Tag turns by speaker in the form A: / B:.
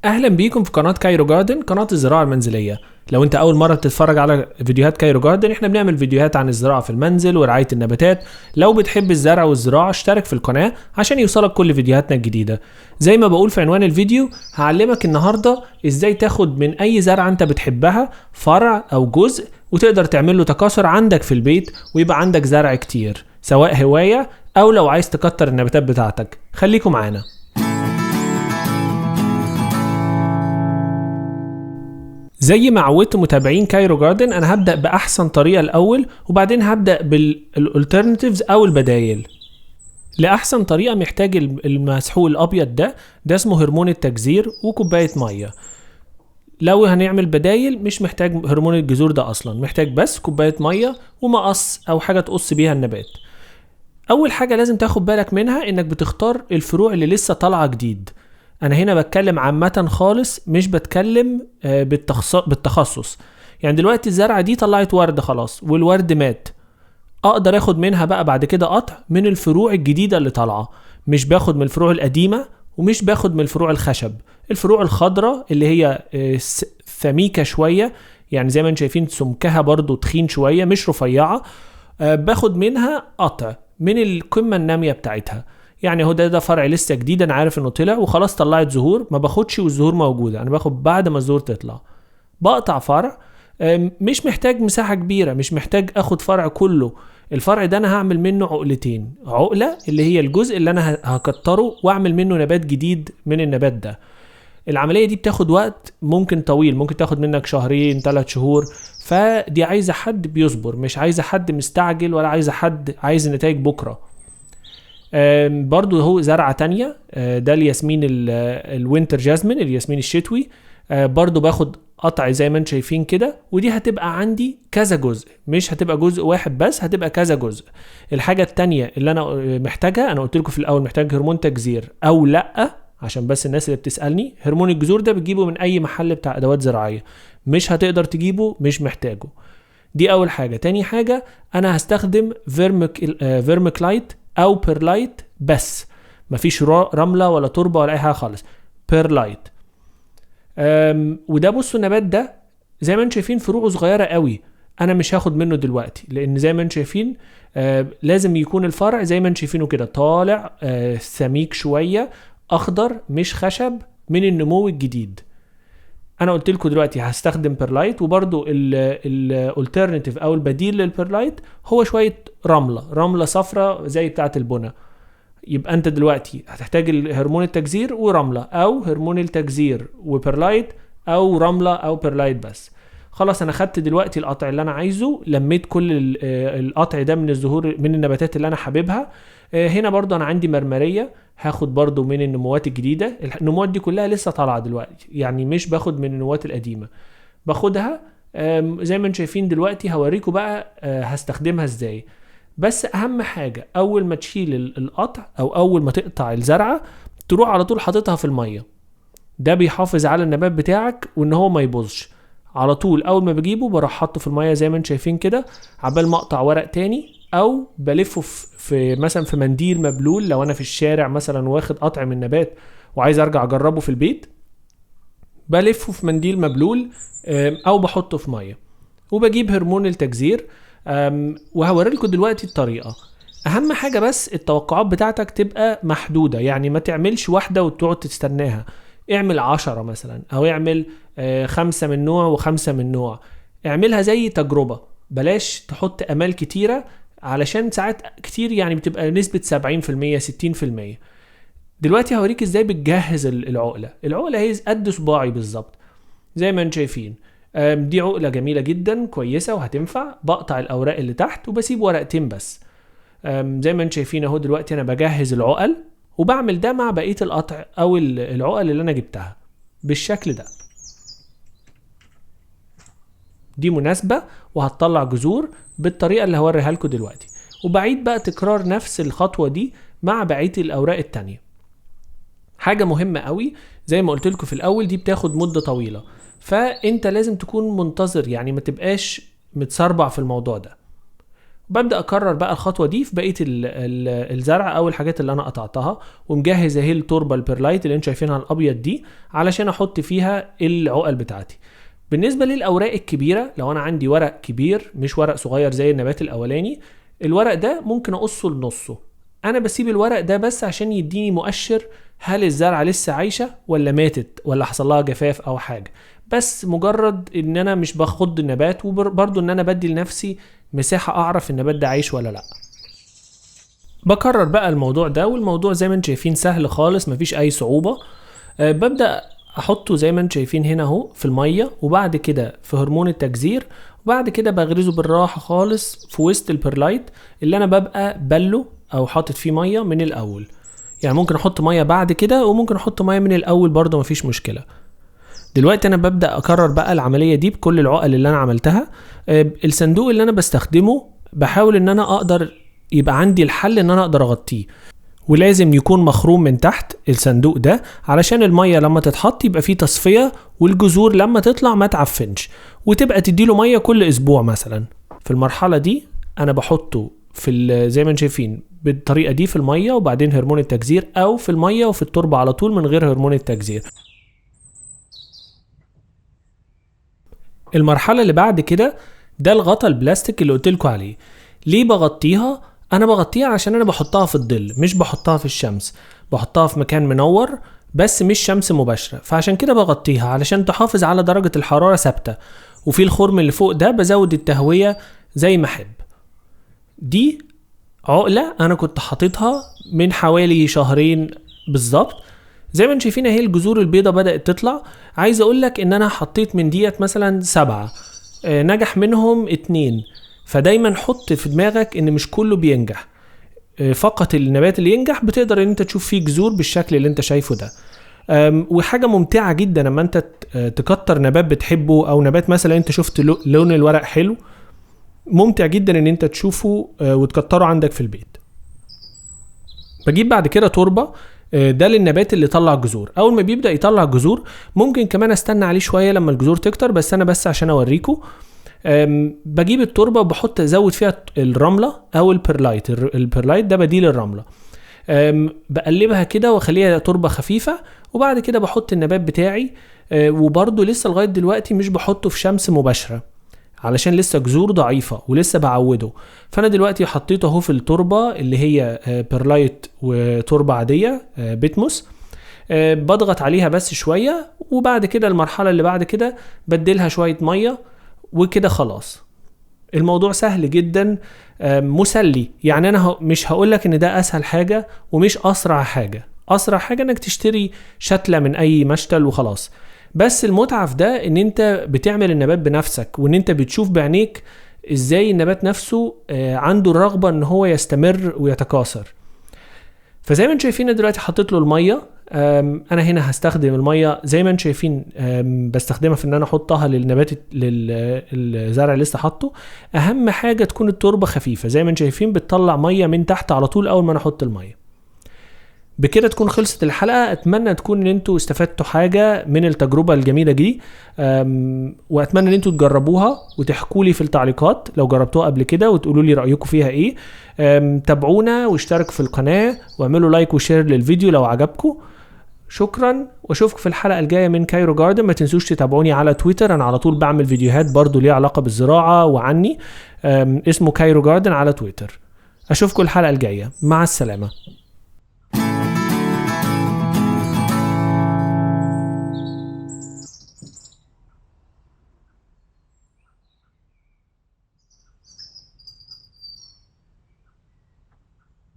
A: اهلا بيكم في قناه كايرو جاردن، قناه الزراعه المنزليه. لو انت اول مره بتتفرج على فيديوهات كايرو جاردن، احنا بنعمل فيديوهات عن الزراعه في المنزل ورعايه النباتات. لو بتحب الزرع والزراعه اشترك في القناه عشان يوصلك كل فيديوهاتنا الجديده. زي ما بقول في عنوان الفيديو، هعلمك النهارده ازاي تاخد من اي زرعه انت بتحبها فرع او جزء وتقدر تعمل له تكاثر عندك في البيت ويبقى عندك زرع كتير، سواء هوايه او لو عايز تكتر النباتات بتاعتك. خليكم معانا. زي ما عودت متابعين كايرو جاردن، انا هبدأ باحسن طريقة الاول وبعدين هبدأ بالالترناتيفز او البدايل. لاحسن طريقة محتاج المسحوق الابيض ده اسمه هرمون التجذير وكوباية مية. لو هنعمل بدايل مش محتاج هرمون الجذور ده اصلا، محتاج بس كوباية مية ومقص او حاجة تقص بيها النبات. اول حاجة لازم تاخد بالك منها انك بتختار الفروع اللي لسه طالعة جديد. انا هنا بتكلم عامة خالص، مش بتكلم بالتخصص. يعني دلوقتي الزرعة دي طلعت ورد خلاص والورد مات، اقدر اخد منها بقى بعد كده قطع من الفروع الجديدة اللي طالعة. مش باخد من الفروع القديمة ومش باخد من الفروع الخشب. الفروع الخضراء اللي هي ثميكة شوية، يعني زي ما انتم شايفين سمكها برضو تخين شوية مش رفيعة، باخد منها قطع من القمة النامية بتاعتها. يعني هو ده فرع لسه جديد، انا عارف انه طلع وخلاص طلعت زهور، ما باخدش والزهور موجوده، انا باخد بعد ما الزهور تطلع. بقطع فرع، مش محتاج مساحه كبيره، مش محتاج اخد فرع كله. الفرع ده انا هعمل منه عقلتين، عقله اللي هي الجزء اللي انا هكتره واعمل منه نبات جديد من النبات ده. العمليه دي بتاخد وقت ممكن طويل، ممكن تاخد منك 2-3 شهور. فدي عايزه حد بيصبر، مش عايزه حد مستعجل ولا عايزه حد عايز النتائج بكره. برضو هو زرعة تانية، ده الياسمين الوينتر جازمين، الياسمين الشتوي. برضو باخد قطع زي ما انتم شايفين كده، ودي هتبقى عندي كذا جزء، مش هتبقى جزء واحد بس، هتبقى كذا جزء. الحاجة التانية اللي انا محتاجها، انا قلت لكم في الاول محتاج هرمون تجذير او لا، عشان بس الناس اللي بتسألني. هرمون الجذور ده بتجيبه من اي محل بتاع ادوات زراعية، مش هتقدر تجيبه، مش محتاجه. دي اول حاجة. تاني حاجة انا هستخدم فيرميكلايت او بيرلايت بس، مفيش رملة ولا تربة ولا اي حاجة خالص، بيرلايت. وده بصوا النبات ده زي ما انتم شايفين فروعه صغيرة قوي، انا مش هاخد منه دلوقتي لان زي ما انتم شايفين لازم يكون الفرع زي ما انتم شايفينه كده طالع سميك شوية، اخضر مش خشب، من النمو الجديد. انا قلت لكم دلوقتي هستخدم بيرلايت، وبرضو الالترناتيف او البديل للبيرلايت هو شويه رمله صفراء زي بتاعه البنا. يبقى انت دلوقتي هتحتاج هرمون التجذير ورمله، او هرمون التجذير وبيرلايت، او رمله او بيرلايت بس. خلاص انا خدت دلوقتي القطع اللي انا عايزه، لميت كل القطع ده من الزهور من النباتات اللي انا حاببها. هنا برضو انا عندي مرمريه، هاخد برضو من النموات الجديدة. النموات دي كلها لسه طالعة دلوقتي، يعني مش باخد من النموات القديمة، باخدها زي ما انتم شايفين دلوقتي. هوريكم بقى هستخدمها ازاي. بس اهم حاجة اول ما تشيل القطع او اول ما تقطع الزرعة تروح على طول حاططها في المية. ده بيحافظ على النبات بتاعك وان هو ما يبوظش. على طول اول ما بجيبه بروح حاطه في المية زي ما انتم شايفين كده، عبال ما اقطع ورق تاني، او بلفه في مثلا في منديل مبلول. لو انا في الشارع مثلا واخد قطع من نبات وعايز ارجع اجربه في البيت، بلفه في منديل مبلول او بحطه في ميه. وبجيب هرمون التجذير وهوريلكم دلوقتي الطريقه. اهم حاجه بس التوقعات بتاعتك تبقى محدوده، يعني ما تعملش واحده وتقعد تستناها. اعمل 10 مثلا، او اعمل 5 من نوع و5 من نوع. اعملها زي تجربه، بلاش تحط امال كتيره، علشان ساعات كتير يعني بتبقى نسبة 70% 60%. دلوقتي هوريك ازاي بتجهز العقلة هي قد صباعي بالظبط زي ما انتم شايفين. دي عقلة جميلة جدا كويسة وهتنفع. بقطع الاوراق اللي تحت وبسيب ورقتين بس. زي ما انتم شايفين اهو دلوقتي انا بجهز العقل، وبعمل ده مع بقية القطع او العقل اللي انا جبتها بالشكل ده. دي مناسبة وهتطلع جذور بالطريقة اللي هوريها لكم دلوقتي. وبعيد بقى تكرار نفس الخطوة دي مع بقية الأوراق التانية. حاجة مهمة قوي زي ما قلت لكم في الأول، دي بتاخد مدة طويلة، فأنت لازم تكون منتظر، يعني ما تبقاش متسربع في الموضوع ده. ببدأ اكرر بقى الخطوة دي في بقية الزرع او الحاجات اللي انا قطعتها، ومجهز اهي التربة البرلايت اللي انتوا شايفينها الابيض دي علشان احط فيها العقل بتاعتي. بالنسبة للأوراق الكبيرة، لو أنا عندي ورق كبير مش ورق صغير زي النبات الأولاني، الورق ده ممكن أقصه لنصه. أنا بسيب الورق ده بس عشان يديني مؤشر هل الزرعة لسه عايشة ولا ماتت ولا حصل لها جفاف أو حاجة، بس مجرد إن أنا مش بخض النبات، وبرضو إن أنا بدي لنفسي مساحة أعرف النبات ده عايش ولا لأ. بكرر بقى الموضوع ده، والموضوع زي ما انتم شايفين سهل خالص، مفيش أي صعوبة. ببدأ احطه زي ما انتم شايفين هنا اهو في الميه، وبعد كده في هرمون التجذير، وبعد كده بغرزه بالراحه خالص في وسط البرلايت اللي انا ببقى بله او حاطط فيه ميه من الاول. يعني ممكن احط ميه بعد كده وممكن احط ميه من الاول برضه، مفيش مشكله. دلوقتي انا ببدأ اكرر بقى العمليه دي بكل العقل اللي انا عملتها. الصندوق اللي انا بستخدمه بحاول ان انا اقدر يبقى عندي الحل ان انا اقدر اغطيه، ولازم يكون مخروم من تحت الصندوق ده علشان المية لما تتحط يبقى فيه تصفية، والجذور لما تطلع ما تعفنش، وتبقى تديله مية كل اسبوع مثلا. في المرحلة دي انا بحطه في زي ما شايفين بالطريقة دي في المية، وبعدين هرمون التجذير، او في المية وفي التربة على طول من غير هرمون التجذير. المرحلة اللي بعد كده ده الغطا البلاستيك اللي قلتلكوا عليه. ليه بغطيها؟ انا بغطيها عشان انا بحطها في الظل، مش بحطها في الشمس، بحطها في مكان منور بس مش شمس مباشرة، فعشان كده بغطيها علشان تحافظ على درجة الحرارة ثابتة. وفي الخرم اللي فوق ده بزود التهوية زي ما احب. دي عقلة انا كنت حاططها من حوالي شهرين بالظبط. زي ما انتم شايفين اهي الجذور البيضة بدأت تطلع. عايز اقولك ان انا حطيت من ديت مثلا 7، نجح منهم 2. فدايما حط في دماغك ان مش كله بينجح، فقط النبات اللي ينجح بتقدر ان انت تشوف فيه جذور بالشكل اللي انت شايفه ده. وحاجة ممتعة جدا لما انت تكتر نبات بتحبه، او نبات مثلا انت شفت لون الورق حلو، ممتع جدا ان انت تشوفه وتكتره عندك في البيت. بجيب بعد كده تربة، ده للنبات اللي طلع جذور. اول ما بيبدأ يطلع جذور ممكن كمان استنى عليه شوية لما الجذور تكتر، بس انا بس عشان اوريكم بجيب التربة وبحط ازود فيها الرملة او البرلايت. البرلايت ده بديل الرملة. بقلبها كده واخليها تربة خفيفة، وبعد كده بحط النبات بتاعي. وبرضو لسه لغاية دلوقتي مش بحطه في شمس مباشرة علشان لسه جذور ضعيفة ولسه بعوده. فانا دلوقتي حطيته اهو في التربة اللي هي برلايت وتربة عادية بيتموس. بضغط عليها بس شوية، وبعد كده المرحلة اللي بعد كده بديلها شوية مية، وكده خلاص. الموضوع سهل جدا، مسلي. يعني انا مش هقولك ان ده اسهل حاجة ومش اسرع حاجة. اسرع حاجة انك تشتري شتلة من اي مشتل وخلاص، بس المتعة في ده ان انت بتعمل النبات بنفسك، وان انت بتشوف بعينيك ازاي النبات نفسه عنده الرغبة ان هو يستمر ويتكاثر. فزي ما انتم شايفين دلوقتي حطيت له المية. انا هنا هستخدم المية زي ما انتم شايفين بستخدمها في ان انا احطها للنبات للزرع اللي لسه حاطه. اهم حاجة تكون التربة خفيفة، زي ما انتم شايفين بتطلع مية من تحت على طول اول ما انا احط المية. بكده تكون خلصت الحلقة. اتمنى تكون ان انتوا استفدتوا حاجة من التجربة الجميلة دي، واتمنى ان انتوا تجربوها وتحكوا لي في التعليقات لو جربتوها قبل كده وتقولوا لي رأيكم فيها ايه. تابعونا واشتركوا في القناة واعملوا لايك وشير للفيديو لو عجبكم. شكرا، واشوفكم في الحلقة الجاية من كايرو جاردن. ما تنسوش تتابعوني على تويتر، انا على طول بعمل فيديوهات برضو ليها علاقة بالزراعة وعني. اسمه كايرو جاردن على تويتر. اشوفكم الحلقة الجاية، مع السلامة.